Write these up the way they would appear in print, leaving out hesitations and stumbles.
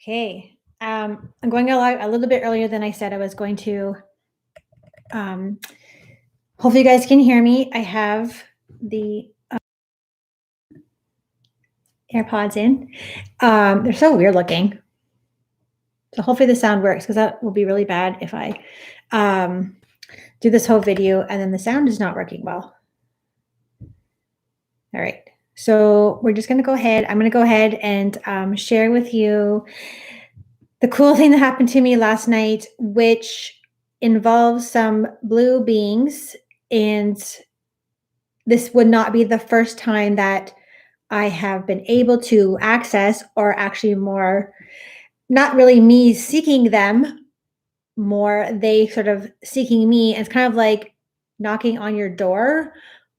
Okay. I'm going a little bit earlier than I said I was going to. Um, Hopefully, you guys can hear me. I have the AirPods in. They're so weird looking. So hopefully the sound works because that will be really bad if I do this whole video and then the sound is not working well. All right. So we're just going to go ahead. I'm going to go ahead and share with you the cool thing that happened to me last night, which involves some blue beings. And this would not be the first time that I have been able to access, or actually more, not really me seeking them, more they sort of seeking me. It's kind of like knocking on your door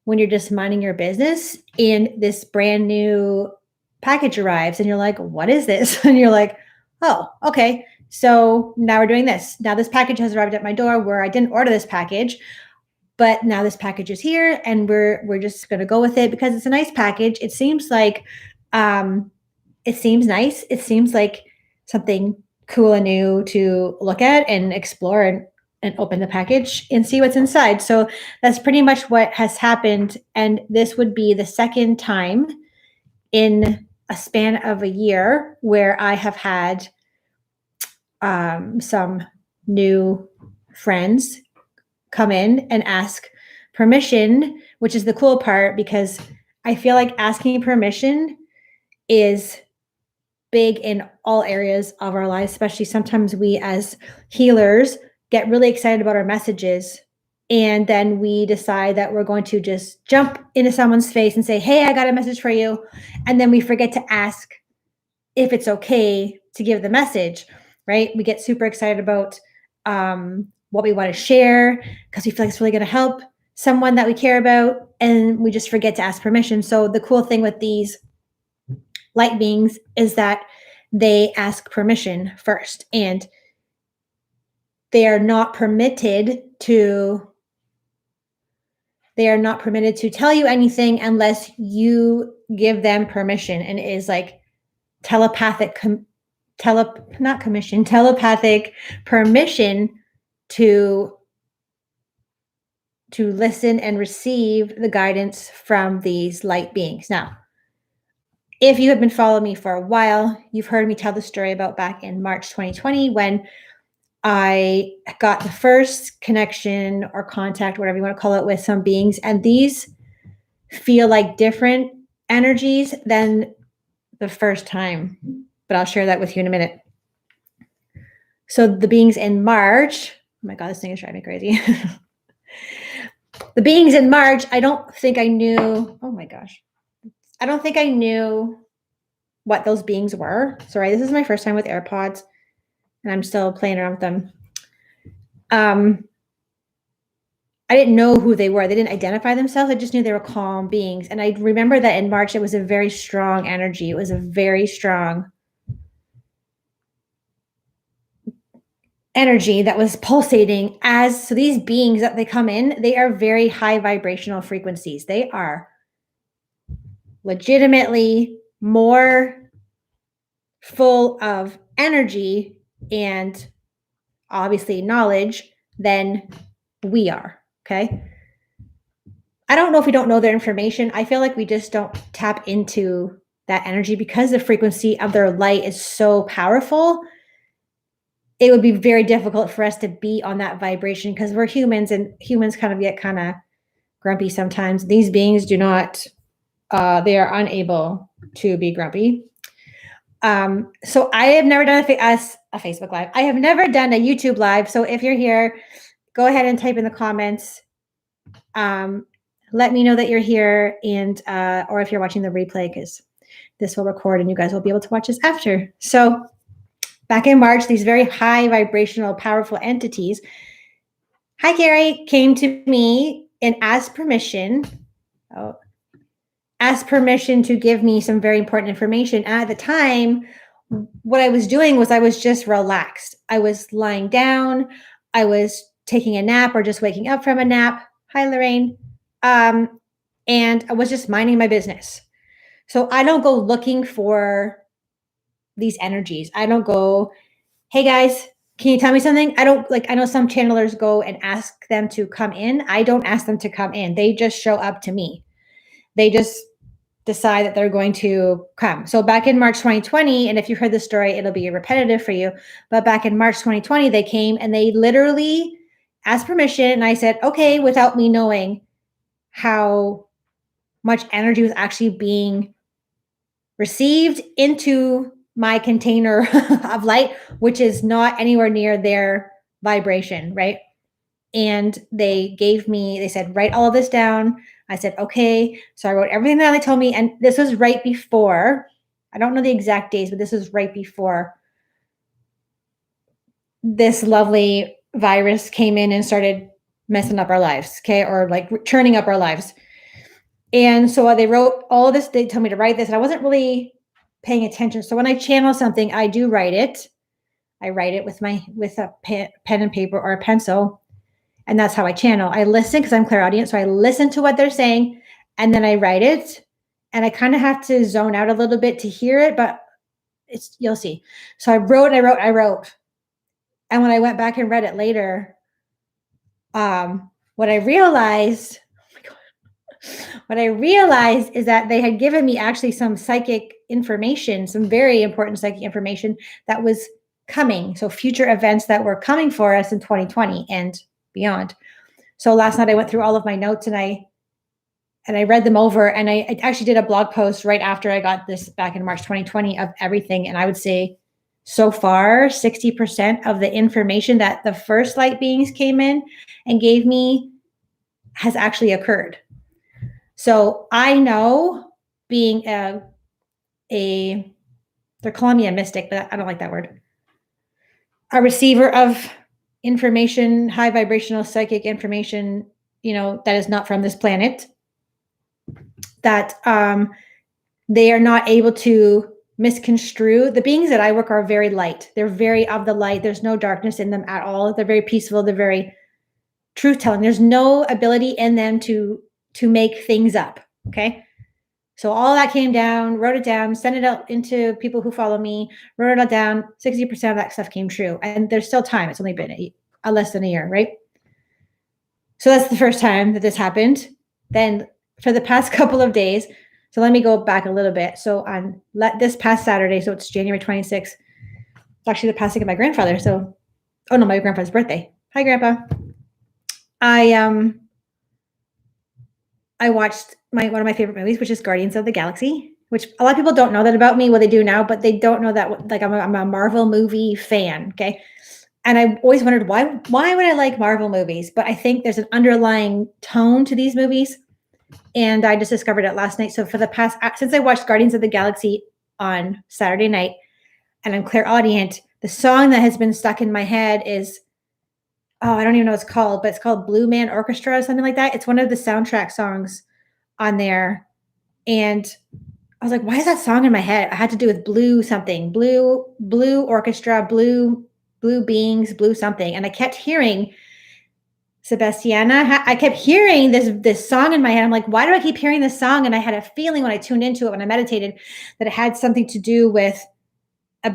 when you're just minding your business and this brand new package arrives and you're like, what is this? And you're like, oh, okay. So now we're doing this. Now this package has arrived at my door where I didn't order this package, but now this package is here and we're just going to go with it because it's a nice package. It seems like it seems nice. It seems like something cool and new to look at and explore and open the package and see what's inside. So that's pretty much what has happened. And this would be the second time in a span of a year where I have had some new friends come in and ask permission, which is the cool part because I feel like asking permission is big in all areas of our lives, especially sometimes we as healers get really excited about our messages. And then we decide that we're going to just jump into someone's face and say, hey, I got a message for you. And then we forget to ask if it's okay to give the message, right? We get super excited about what we want to share because we feel like it's really going to help someone that we care about. And we just forget to ask permission. So the cool thing with these light beings is that they ask permission first, and they are not permitted to tell you anything unless you give them permission. And it is like telepathic permission to listen and receive the guidance from these light beings. Now, if you have been following me for a while, you've heard me tell the story about back in March 2020 when I got the first connection or contact, whatever you want to call it, with some beings. And these feel like different energies than the first time. But I'll share that with you in a minute. So the beings in March, oh my God, this thing is driving me crazy. The beings in March, I don't think I knew, oh my gosh. I don't think I knew what those beings were. Sorry, this is my first time with AirPods and I'm still playing around with them. I didn't know who they were. They didn't identify themselves. I just knew they were calm beings. And I remember that in March, it was a very strong energy. It was a very strong energy that was pulsating so these beings that they come in, they are very high vibrational frequencies. They are legitimately more full of energy and obviously knowledge than we are. Okay. I don't know if we don't know their information. I feel like we just don't tap into that energy because the frequency of their light is so powerful. It would be very difficult for us to be on that vibration because we're humans and humans kind of get kind of grumpy sometimes. These beings do not, they are unable to be grumpy. So I have never done a Facebook Live. I have never done a YouTube Live. So if you're here, go ahead and type in the comments. Let me know that you're here, and or if you're watching the replay, because this will record and you guys will be able to watch this after. So back in March, these very high vibrational, powerful entities, hi Carrie, came to me and asked permission to give me some very important information. And at the time, what I was doing was I was just relaxed. I was lying down. I was taking a nap or just waking up from a nap. Hi, Lorraine. And I was just minding my business. So I don't go looking for these energies. I don't go, hey guys, can you tell me something? I don't like, I know some channelers go and ask them to come in. I don't ask them to come in. They just show up to me. They just decide that they're going to come. So back in March 2020, and if you heard the story, it'll be repetitive for you. But back in March 2020, they came and they literally asked permission. And I said, okay, without me knowing how much energy was actually being received into my container of light, which is not anywhere near their vibration, right? And they said, write all of this down. I said, okay. So I wrote everything that they told me. And this was right before, I don't know the exact days, but this was right before this lovely virus came in and started messing up our lives, okay? Or like churning up our lives. And so they wrote all of this. They told me to write this, and I wasn't really paying attention. So when I channel something, I do write it. I write it with a pen and paper or a pencil. And that's how I channel. I listen because I'm clairaudient. So I listen to what they're saying and then I write it. And I kind of have to zone out a little bit to hear it, but you'll see. So I wrote. And when I went back and read it later, what I realized is that they had given me actually some psychic information, some very important psychic information that was coming. So future events that were coming for us in 2020 and beyond. So last night I went through all of my notes and I read them over, and I actually did a blog post right after I got this back in March 2020 of everything. And I would say so far, 60% of the information that the first light beings came in and gave me has actually occurred. So I know, being they're calling me a mystic, but I don't like that word. A receiver of information, high vibrational psychic information, that is not from this planet, that they are not able to misconstrue. The beings that I work are very light. They're very of the light. There's no darkness in them at all. They're very peaceful. They're very truth telling. There's no ability in them to make things up. Okay. So all that came down, wrote it down, sent it out into people who follow me, wrote it all down. 60% of that stuff came true. And there's still time. It's only been less than a year, right? So that's the first time that this happened. Then for the past couple of days, so let me go back a little bit. So on this past Saturday, so it's January 26th, it's actually the passing of my grandfather. So, my grandfather's birthday. Hi, Grandpa. I watched one of my favorite movies, which is Guardians of the Galaxy, which a lot of people don't know that about me. Well, they do now, but they don't know that, like, I'm a Marvel movie fan. Okay. And I always wondered why would I like Marvel movies? But I think there's an underlying tone to these movies. And I just discovered it last night. So since I watched Guardians of the Galaxy on Saturday night, and I'm clairaudient, the song that has been stuck in my head is, I don't even know what it's called, but it's called Blue Man Orchestra or something like that. It's one of the soundtrack songs on there. And I was like, why is that song in my head? I had to do with blue something, blue orchestra, blue beings, blue something. And I kept hearing Sebastiana. I kept hearing this song in my head. I'm like, why do I keep hearing this song? And I had a feeling when I tuned into it, when I meditated, that it had something to do with a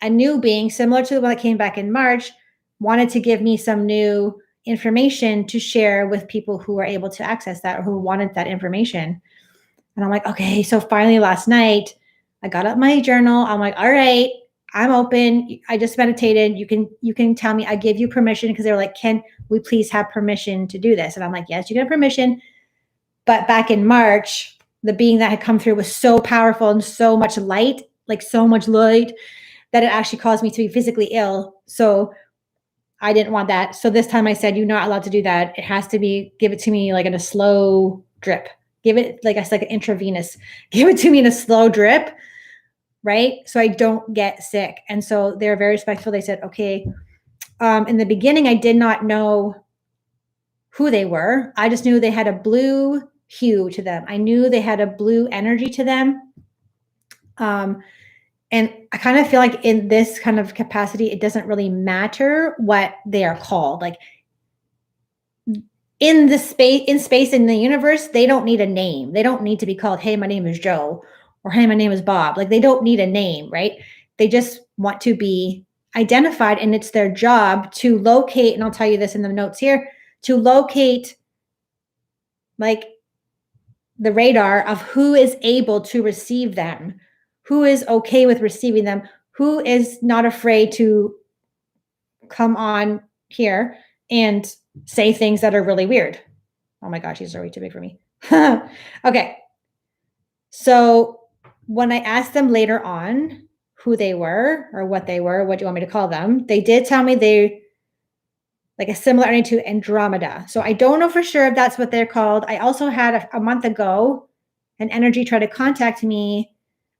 new being, similar to the one that came back in March, wanted to give me some new information to share with people who were able to access that or who wanted that information. And I'm like, okay. So finally last night, I got up my journal. I'm like, all right, I'm open. I just meditated. You can tell me, I give you permission, because they were like, can we please have permission to do this? And I'm like, yes, you get permission. But back in March, the being that had come through was so powerful and so much light, that it actually caused me to be physically ill. So I didn't want that. So this time I said, you're not allowed to do that. It has to be, give it to me like in a slow drip. Give it like an intravenous. Give it to me in a slow drip, right? So I don't get sick. And so they're very respectful. They said, okay. In the beginning, I did not know who they were. I just knew they had a blue hue to them. I knew they had a blue energy to them. And I kind of feel like in this kind of capacity, it doesn't really matter what they are called. Like in space, in the universe, they don't need a name. They don't need to be called, hey, my name is Joe, or hey, my name is Bob. Like they don't need a name, right? They just want to be identified, and it's their job to locate, and I'll tell you this in the notes here, to locate like the radar of who is able to receive them, who is okay with receiving them, who is not afraid to come on here and say things that are really weird. Oh my gosh, these are way too big for me. Okay. So when I asked them later on who they were or what they were, what do you want me to call them? They did tell me they like a similarity to Andromeda. So I don't know for sure if that's what they're called. I also had a month ago an energy try to contact me,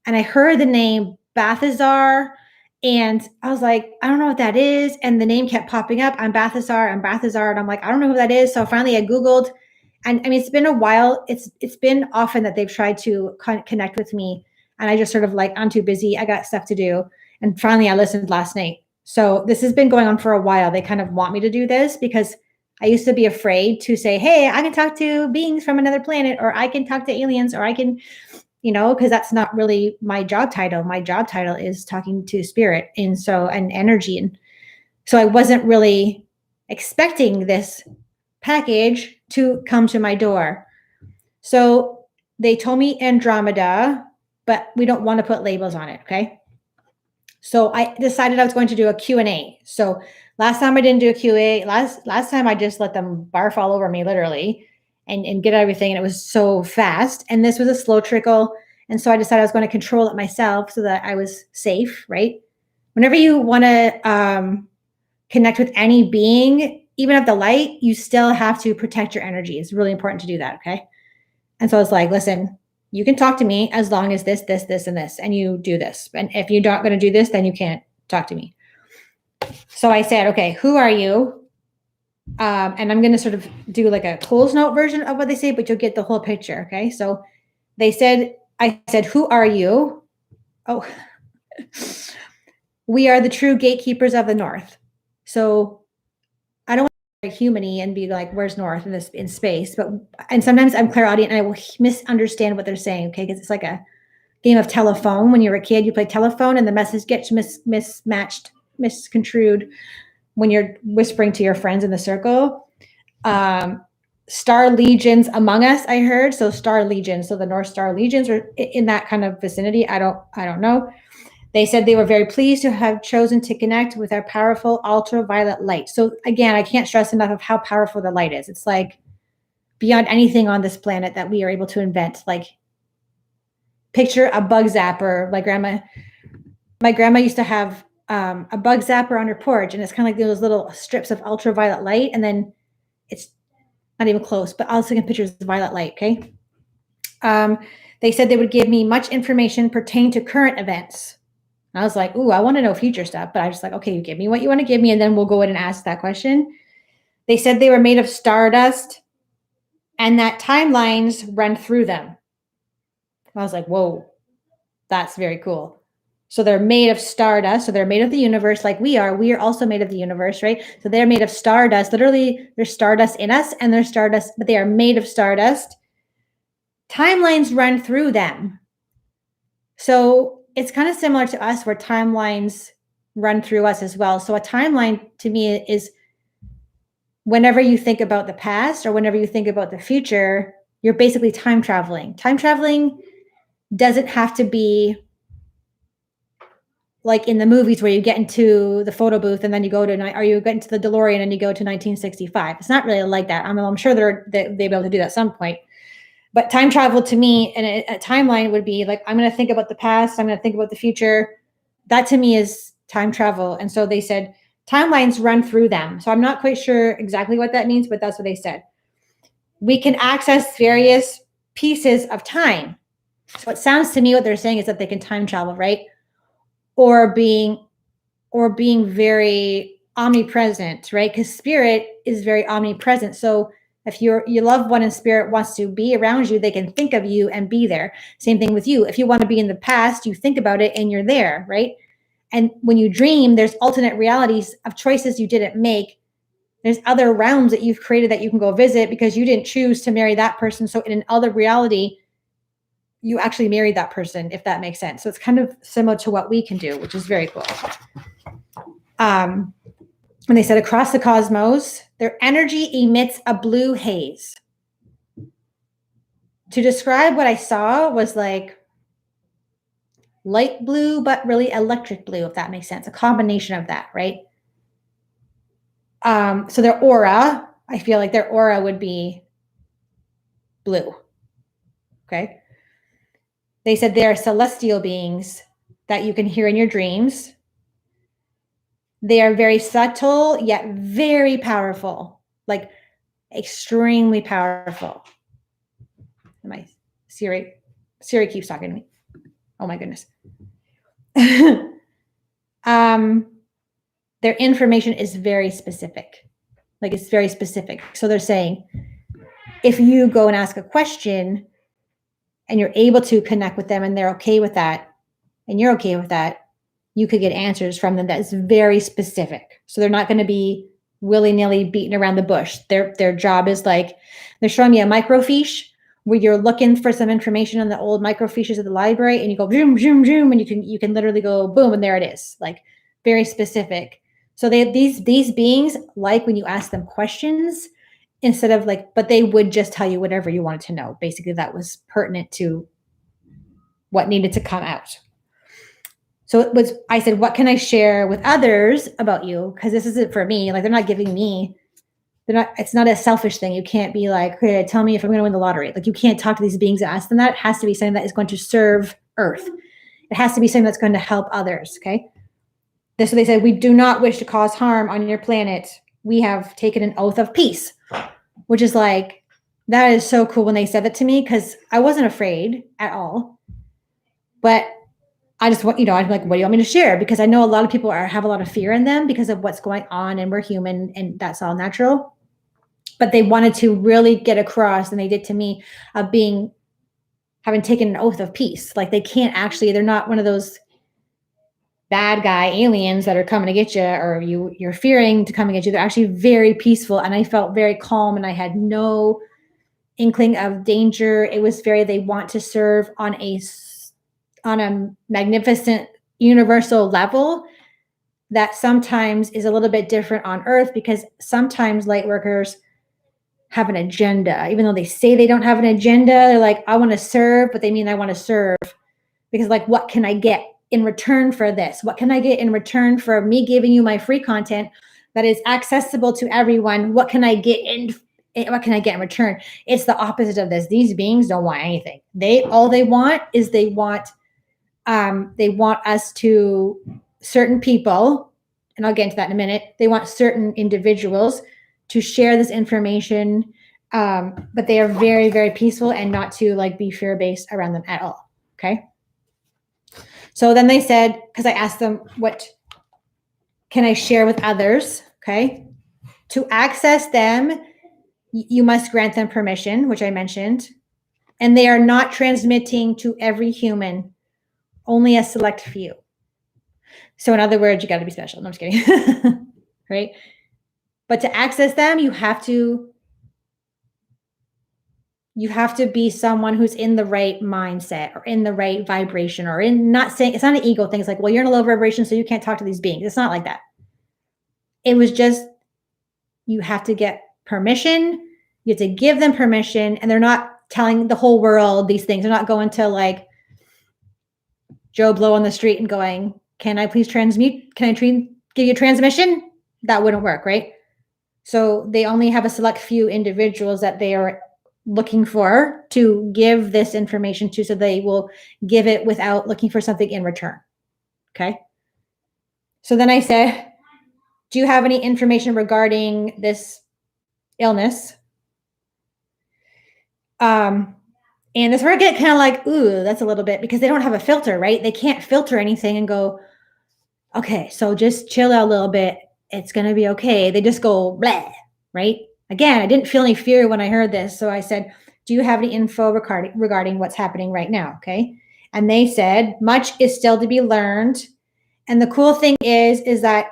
and I heard the name Balthazar, and I was like, I don't know what that is. And the name kept popping up. I'm Balthazar. I'm Balthazar. And I'm like, I don't know who that is. So finally I Googled, and I mean, it's been a while. It's been often that they've tried to connect with me. And I just sort of like, I'm too busy. I got stuff to do. And finally I listened last night. So this has been going on for a while. They kind of want me to do this because I used to be afraid to say, hey, I can talk to beings from another planet, or I can talk to aliens, or I can, because that's not really my job title. My job title is talking to spirit and energy. And so I wasn't really expecting this package to come to my door. So they told me Andromeda, but we don't want to put labels on it. Okay. So I decided I was going to do a Q&A. So last time I didn't do a Q&A. Last time I just let them barf all over me literally and get everything. And it was so fast. And this was a slow trickle. And so I decided I was going to control it myself so that I was safe, right? Whenever you want to connect with any being, even of the light, you still have to protect your energy. It's really important to do that, okay? And so I was like, listen, you can talk to me as long as this, and this, and you do this. And if you're not going to do this, then you can't talk to me. So I said, okay, who are you? And I'm going to sort of do like a Coles Note version of what they say, but you'll get the whole picture, okay? So I said, who are you? Oh, we are the true gatekeepers of the North. So I don't want to be human-y and be like, where's North in space? And sometimes I'm clairaudient and I will misunderstand what they're saying, okay? Because it's like a game of telephone. When you're a kid, you play telephone and the message gets mismatched, misconstrued when you're whispering to your friends in the circle. Star legions among us, I heard. So star legions. So the North Star legions are in that kind of vicinity. I don't know. They said they were very pleased to have chosen to connect with our powerful ultraviolet light. So again, I can't stress enough of how powerful the light is. It's like beyond anything on this planet that we are able to invent. Like picture a bug zapper. My grandma used to have a bug zapper on her porch, and it's kind of like those little strips of ultraviolet light, and then it's not even close, but I'll take pictures of violet light, okay? They said they would give me much information pertaining to current events. And I was like, ooh, I want to know future stuff, but I was just like, okay, you give me what you want to give me, and then we'll go in and ask that question. They said they were made of stardust and that timelines run through them. I was like, whoa, that's very cool. So they're made of stardust. So they're made of the universe like we are. We are also made of the universe, right? So they're made of stardust. Literally, there's stardust in us and there's stardust, but they are made of stardust. Timelines run through them. So it's kind of similar to us where timelines run through us as well. So a timeline to me is whenever you think about the past or whenever you think about the future, you're basically time traveling. Time traveling doesn't have to be like in the movies where you get into the photo booth and then you go to, or you get into the DeLorean and you go to 1965. It's not really like that. I'm sure they'll be able to do that at some point. But time travel to me and a timeline would be like, I'm going to think about the past. I'm going to think about the future. That to me is time travel. And so they said timelines run through them. So I'm not quite sure exactly what that means, but that's what they said. We can access various pieces of time. So it sounds to me what they're saying is that they can time travel, right? Or being very omnipresent, right? Because spirit is very omnipresent. So if your loved one in spirit wants to be around you, they can think of you and be there. Same thing with you. If you want to be in the past, you think about it and you're there, right? And when you dream, there's alternate realities of choices you didn't make. There's other realms that you've created that you can go visit because you didn't choose to marry that person. So in another reality, you actually married that person, if that makes sense. So it's kind of similar to what we can do, which is very cool. And they said across the cosmos, their energy emits a blue haze. To describe what I saw was like light blue, but really electric blue, if that makes sense. A combination of that, right? So their aura, I feel like their aura would be blue. Okay. They said they're celestial beings that you can hear in your dreams. They are very subtle, yet very powerful, like extremely powerful. My Siri keeps talking to me. Oh my goodness. Their information is very specific. Like it's very specific. So they're saying, if you go and ask a question and you're able to connect with them and they're okay with that, and you're okay with that, you could get answers from them that's very specific. So they're not going to be willy-nilly beating around the bush. Their job is like, they're showing me a microfiche where you're looking for some information on the old microfiches of the library and you go zoom, zoom, zoom, and you can literally go boom, and there it is. Like very specific. So they have these beings, like when you ask them questions, instead of like, but they would just tell you whatever you wanted to know. Basically, that was pertinent to what needed to come out. So it was, I said, what can I share with others about you? Because this isn't for me. Like they're not giving me, it's not a selfish thing. You can't be like, hey, tell me if I'm going to win the lottery. Like you can't talk to these beings and ask them that. It has to be something that is going to serve Earth. It has to be something that's going to help others. Okay. So they said, we do not wish to cause harm on your planet. We have taken an oath of peace, which is like, that is so cool when they said that to me, because I wasn't afraid at all. But I just want, I'm like, what do you want me to share? Because I know a lot of people have a lot of fear in them because of what's going on, and we're human and that's all natural. But they wanted to really get across, and they did to me, of having taken an oath of peace. Like they can't actually, they're not one of those bad guy aliens that are coming to get you, or you're fearing to come and get you. They're actually very peaceful. And I felt very calm, and I had no inkling of danger. It was they want to serve on a magnificent universal level that sometimes is a little bit different on Earth, because sometimes light workers have an agenda. Even though they say they don't have an agenda, they're like, I want to serve, but they mean I want to serve because like, what can I get in return for this? What can I get in return for me giving you my free content that is accessible to everyone? What can I get in return? It's the opposite of this. These beings don't want anything. All they want is they want us to, certain people, and I'll get into that in a minute. They want certain individuals to share this information, but they are very, very peaceful and not to like be fear-based around them at all. Okay. So then they said, because I asked them, what can I share with others? Okay. To access them, you must grant them permission, which I mentioned, and they are not transmitting to every human, only a select few. So in other words, you got to be special. No, I'm just kidding. Right? But to access them, you have to be someone who's in the right mindset or in the right vibration, or not saying, it's not an ego thing. It's like, well, you're in a low vibration, so you can't talk to these beings. It's not like that. It was just, you have to get permission. You have to give them permission, and they're not telling the whole world these things. They're not going to like Joe Blow on the street and going, can I please transmute? Can I give you transmission? That wouldn't work, right? So they only have a select few individuals that they are looking for to give this information to, so they will give it without looking for something in return. Okay. So then I said, do you have any information regarding this illness? And this where I get kind of like, ooh, that's a little bit, because they don't have a filter, right? They can't filter anything and go, okay, so just chill out a little bit. It's going to be okay. They just go, blah, right? Again, I didn't feel any fear when I heard this. So I said, do you have any info regarding what's happening right now? Okay. And they said, much is still to be learned. And the cool thing is that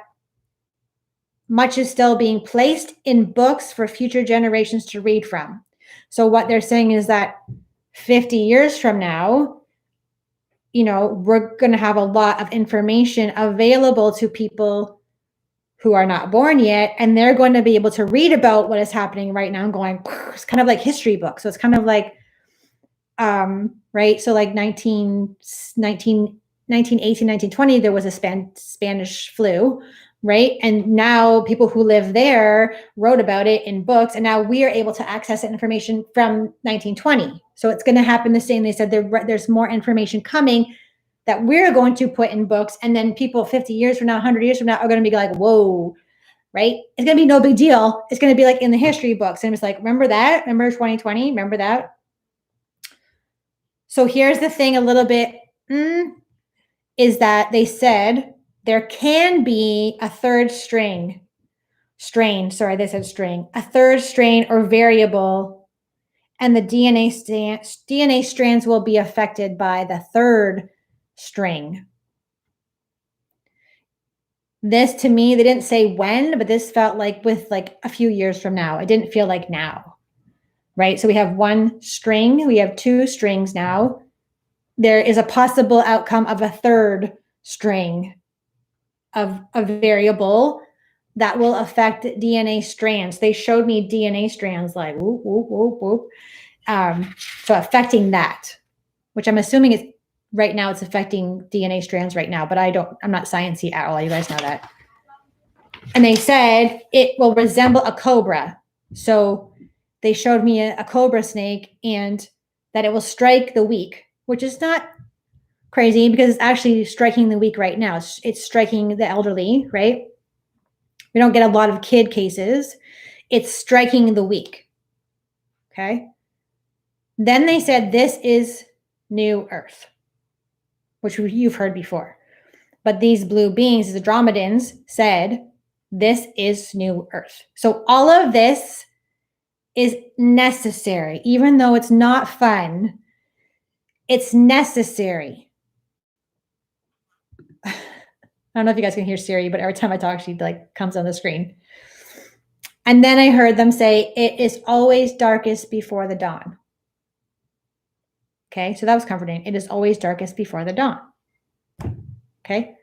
much is still being placed in books for future generations to read from. So what they're saying is that 50 years from now, you know, we're going to have a lot of information available to people who are not born yet, and they're going to be able to read about what is happening right now and going, it's kind of like history books. So it's kind of like, right. So like 1918, 1920, there was a Spanish flu, right? And now people who live there wrote about it in books, and now we are able to access that information from 1920. So it's going to happen the same. They said there's more information coming that we're going to put in books, and then people 50 years from now, 100 years from now are going to be like, whoa, right? It's going to be no big deal. It's going to be like in the history books. And it's like, remember that? Remember 2020? Remember that? So here's the thing a little bit, is that they said there can be a third strain, they said string, a third strain or variable, and the DNA strands will be affected by the third string. This, to me, they didn't say when, but this felt like with like a few years from now. It didn't feel like now, right? So we have one string, we have two strings now. There is a possible outcome of a third string of a variable that will affect DNA strands. They showed me DNA strands like whoop, whoop, whoop, whoop. So affecting that, which I'm assuming is right now it's affecting DNA strands right now, but I'm not sciencey at all. You guys know that. And they said it will resemble a cobra. So they showed me a cobra snake and that it will strike the weak, which is not crazy because it's actually striking the weak right now. It's striking the elderly, right? We don't get a lot of kid cases. It's striking the weak. Okay. Then they said this is new Earth, which you've heard before. But these blue beings, the Andromedans, said this is new Earth. So all of this is necessary, even though it's not fun. It's necessary. I don't know if you guys can hear Siri, but every time I talk, she like comes on the screen. And then I heard them say, it is always darkest before the dawn. Okay, so that was comforting. It is always darkest before the dawn. Okay,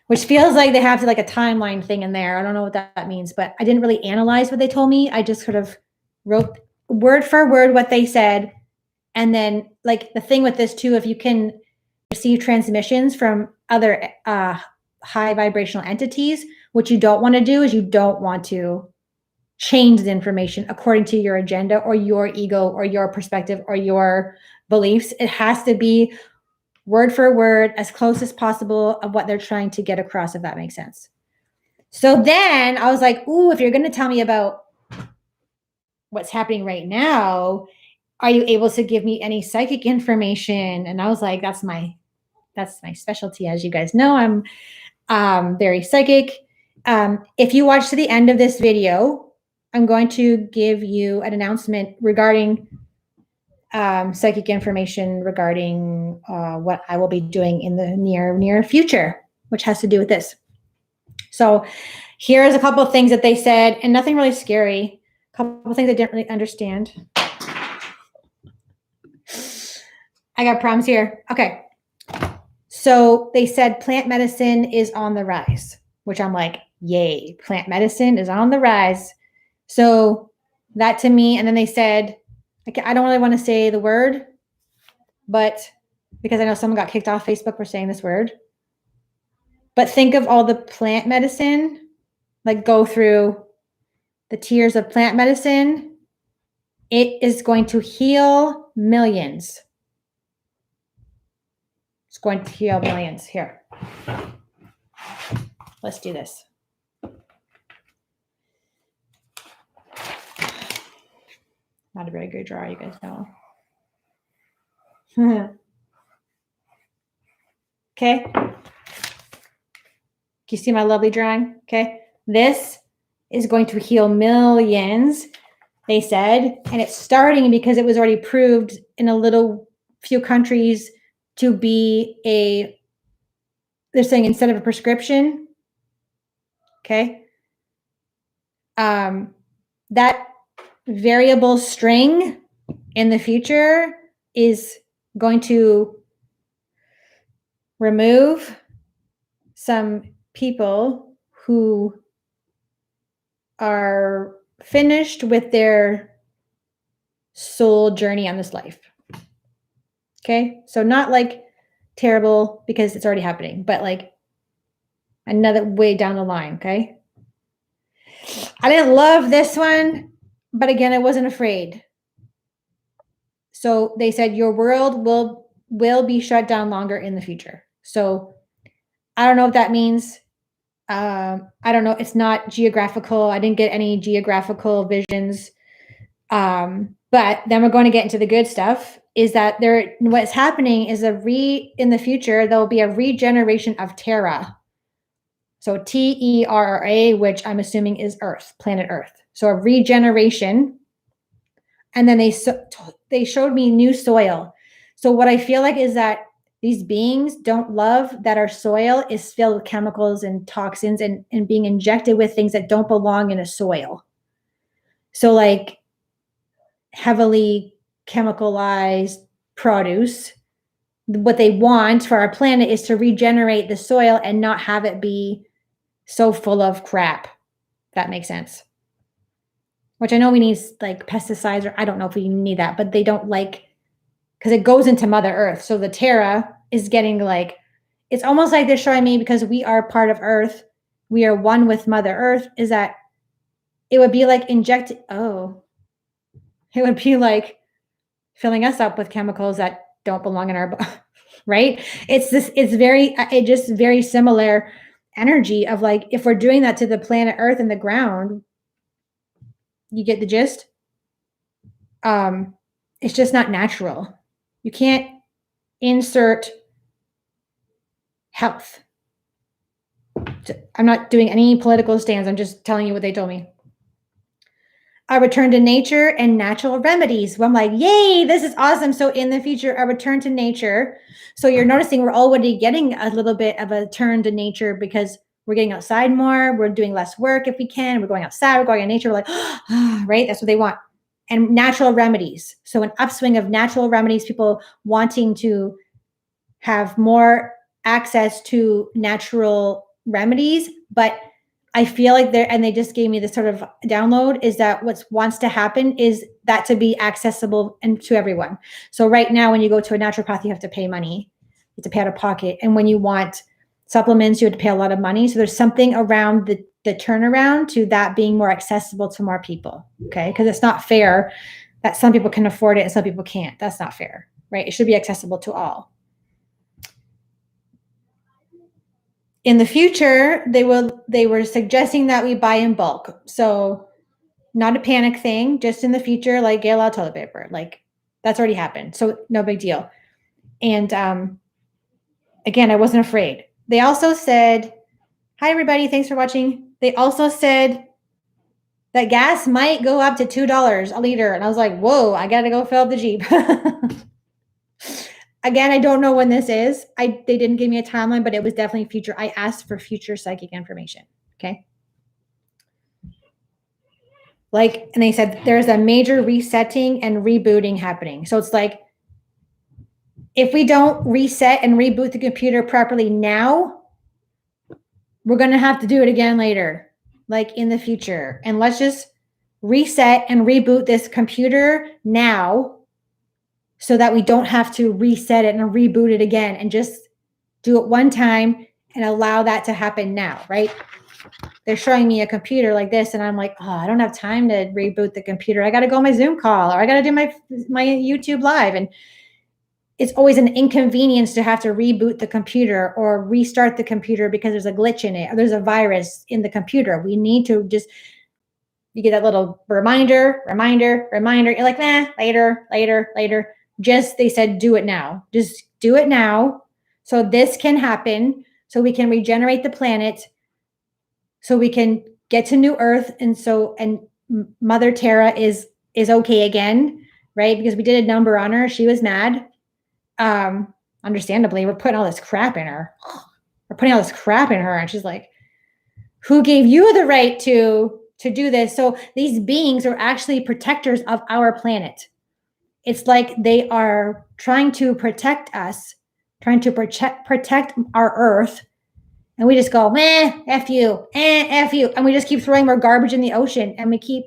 which feels like they have to like a timeline thing in there. I don't know what that means, but I didn't really analyze what they told me. I just sort of wrote word for word what they said. And then like the thing with this too, if you can receive transmissions from other high vibrational entities, what you don't want to do is you don't want to change the information according to your agenda or your ego or your perspective or your beliefs. It has to be word for word, as close as possible of what they're trying to get across, if that makes sense. So then I was like, ooh, if you're going to tell me about what's happening right now, are you able to give me any psychic information? And I was like, that's my specialty. As you guys know, I'm very psychic. If you watch to the end of this video, I'm going to give you an announcement regarding psychic information regarding what I will be doing in the near future, which has to do with this. So here's a couple of things that they said, and nothing really scary. A couple of things I didn't really understand. I got problems here. Okay. So they said plant medicine is on the rise, which I'm like, yay, plant medicine is on the rise. So that to me, and then they said, I don't really want to say the word, but because I know someone got kicked off Facebook for saying this word. But think of all the plant medicine, like go through the tiers of plant medicine. It is going to heal millions. It's going to heal millions. Here. Let's do this. Not a very good drawer, you guys know. Okay. Can you see my lovely drawing? Okay. This is going to heal millions, they said. And it's starting because it was already proved in a little few countries to be they're saying instead of a prescription. Okay. That variable string in the future is going to remove some people who are finished with their soul journey on this life. Okay? So not like terrible because it's already happening, but like another way down the line, okay? I didn't love this one, but again, I wasn't afraid. So they said your world will be shut down longer in the future. So I don't know what that means. I don't know. It's not geographical. I didn't get any geographical visions. But then we're going to get into the good stuff. Is that there? What's happening is in the future there will be a regeneration of Terra. So Terra, which I'm assuming is Earth, planet Earth. So a regeneration. And then they showed me new soil. So what I feel like is that these beings don't love that our soil is filled with chemicals and toxins and being injected with things that don't belong in a soil. So like heavily chemicalized produce, what they want for our planet is to regenerate the soil and not have it be so full of crap. That makes sense. Which I know we need like pesticides, or I don't know if we need that, but they don't like, because it goes into Mother Earth. So the Terra is getting like, it's almost like they're showing me, because we are part of Earth, we are one with Mother Earth, is that it would be like it would be like filling us up with chemicals that don't belong in our right? It's just very similar energy of like, if we're doing that to the planet Earth and the ground, you get the gist? It's just not natural. You can't insert health. I'm not doing any political stands. I'm just telling you what they told me. A return to nature and natural remedies. Well, I'm like, yay, this is awesome. So in the future, a return to nature. So you're noticing we're already getting a little bit of a turn to nature because we're getting outside more. We're doing less work if we can. We're going outside. We're going in nature. We're like, right? That's what they want. And natural remedies. So an upswing of natural remedies, people wanting to have more access to natural remedies. But I feel like they just gave me this sort of download, is that what wants to happen is that to be accessible and to everyone. So right now, when you go to a naturopath, you have to pay money. You have to pay out of pocket. And when you want supplements, you have to pay a lot of money. So there's something around the turnaround to that being more accessible to more people. Okay. Because it's not fair that some people can afford it and some people can't. That's not fair, right? It should be accessible to all. In the future, they were suggesting that we buy in bulk. So not a panic thing, just in the future, like get a lot of toilet paper. Like that's already happened. So no big deal. And again, I wasn't afraid. They also said, hi, everybody. Thanks for watching. They also said that gas might go up to $2 a liter. And I was like, whoa, I got to go fill up the Jeep. Again, I don't know when this is. They didn't give me a timeline, but it was definitely future. I asked for future psychic information. Okay. Like, and they said there's a major resetting and rebooting happening. So it's like, if we don't reset and reboot the computer properly now, we're going to have to do it again later, like in the future. And let's just reset and reboot this computer now, so that we don't have to reset it and reboot it again, and just do it one time and allow that to happen now, right? They're showing me a computer like this, and I'm like, oh, I don't have time to reboot the computer. I got to go on my Zoom call, or I got to do my YouTube live. And it's always an inconvenience to have to reboot the computer or restart the computer because there's a glitch in it, or there's a virus in the computer. We need to just, you get that little reminder. You're like, later. Just, they said, do it now. Just do it now. So this can happen, so we can regenerate the planet, so we can get to New Earth. And Mother Terra is okay again, right? Because we did a number on her. She was mad. Understandably, we're putting all this crap in her. And she's like, who gave you the right to do this? So these beings are actually protectors of our planet. It's like they are trying to protect us, trying to protect our earth. And we just go, meh, F you, F you. And we just keep throwing more garbage in the ocean. And we keep,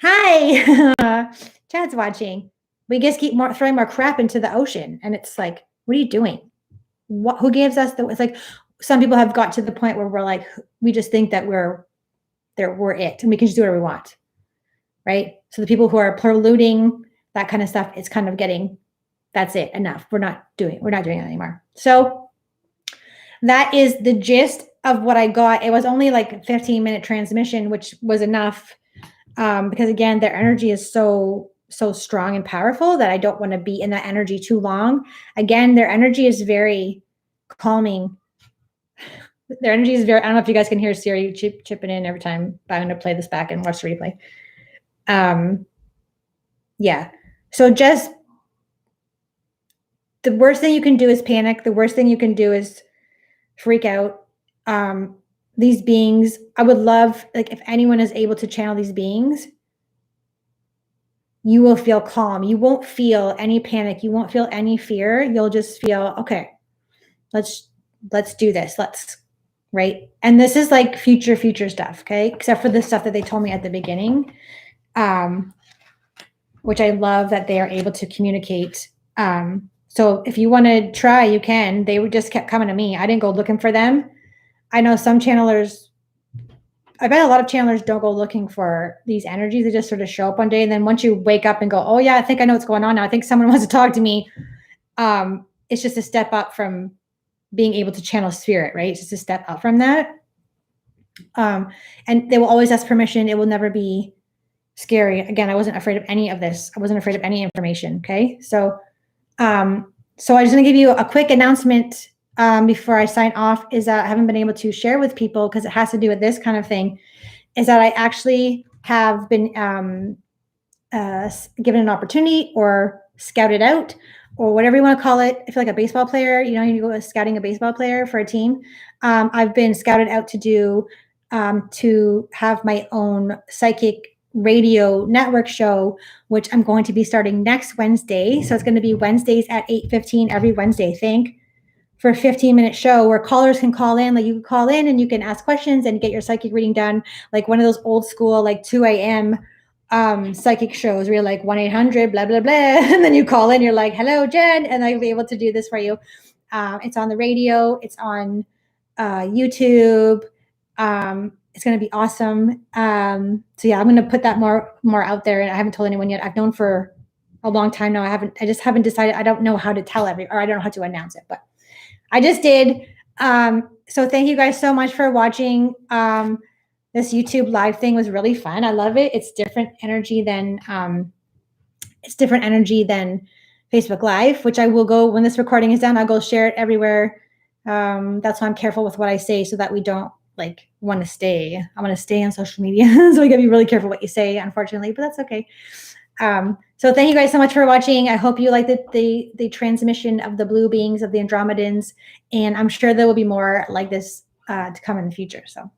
hi, Chad's watching. We just keep throwing more crap into the ocean. And it's like, what are you doing? Who gives us it's like, some people have got to the point where we're like, we just think that we're it and we can just do whatever we want. Right. So the people who are polluting, that kind of stuff, it's kind of getting, that's it, enough. We're not doing it anymore. So that is the gist of what I got. It was only like a 15-minute transmission, which was enough, because again, their energy is so strong and powerful that I don't want to be in that energy too long. Again, their energy is very calming. Their energy is very, I don't know if you guys can hear Siri chipping in every time, but I'm going to play this back and watch the replay. Yeah. So just the worst thing you can do is panic. The worst thing you can do is freak out. These beings, I would love, like, if anyone is able to channel these beings, you will feel calm. You won't feel any panic. You won't feel any fear. You'll just feel, okay, let's do this. Right. And this is like future stuff. Okay. Except for the stuff that they told me at the beginning, which I love that they are able to communicate. So if you want to try, you can. They just kept coming to me. I didn't go looking for them. I know some channelers, I bet a lot of channelers don't go looking for these energies. They just sort of show up one day. And then once you wake up and go, oh yeah, I think I know what's going on now. I think someone wants to talk to me. It's just a step up from being able to channel spirit, right? It's just a step up from that. And they will always ask permission. It will never be scary. Again, I wasn't afraid of any of this. I wasn't afraid of any information. Okay. So I'm just going to give you a quick announcement before I sign off, is that I haven't been able to share with people because it has to do with this kind of thing, is that I actually have been given an opportunity or scouted out or whatever you want to call it. If you're like a baseball player, you know, you go scouting a baseball player for a team. I've been scouted out to have my own psychic radio network show, which I'm going to be starting next Wednesday. So it's going to be Wednesdays at 8:15 every Wednesday, for a 15-minute show where callers can call in. Like, you can call in and you can ask questions and get your psychic reading done, like one of those old school, like 2 a.m. Psychic shows where you're like 1-800 blah blah blah, and then you call in, you're like, hello Jen, and I'll be able to do this for you. It's on the radio, it's on YouTube. It's going to be awesome. So yeah, I'm going to put that more out there, and I haven't told anyone yet. I've known for a long time now. I just haven't decided. I don't know how to tell or I don't know how to announce it, but I just did. So thank you guys so much for watching. This YouTube live thing was really fun. I love it. It's different energy than Facebook Live, which I will go, when this recording is done, I'll go share it everywhere. That's why I'm careful with what I say, so that we don't like want to stay. I want to stay on social media. So we gotta be really careful what you say, unfortunately, but that's okay. So thank you guys so much for watching. I hope you liked the transmission of the blue beings of the Andromedans, and I'm sure there will be more like this to come in the future. So